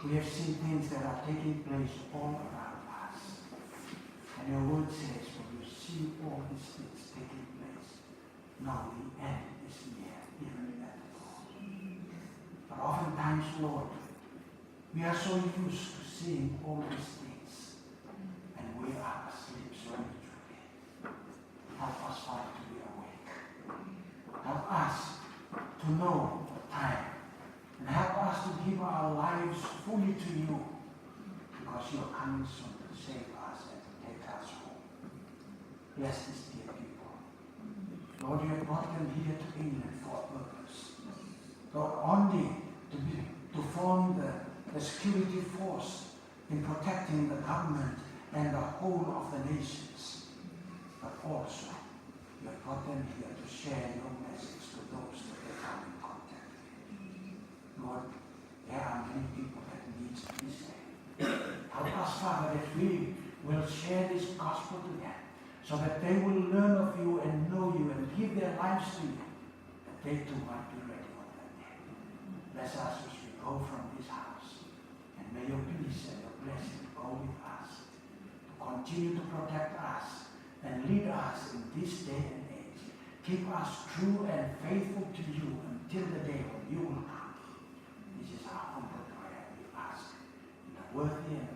We have seen things that are taking place all around us. And your word says, when you see all these things taking place, now the end is near, even at the door. But oftentimes, Lord, we are so used to seeing all these things, and we are asleep spiritually. Help us, Father, to be awake. Help us to know the time. And help us to give our lives fully to you, because you are coming soon to save us and to take us home. Bless these dear people. Lord, you have brought them here to England for a purpose. Lord, only to form the security force in protecting the government and the whole of the nations. But also, you have brought them here to share your message to those that they come in contact with. Lord, there are many people that need to be saved. Help us, Father, that we will share this gospel to them, so that they will learn of you and know you and give their lives to you, that they too might be ready on that day. Bless us as we go from this house, and may your peace and your blessing go with us, to continue to protect us and lead us in this day and age. Keep us true and faithful to you until the day when you will come. This is our humble prayer we ask in the worthy and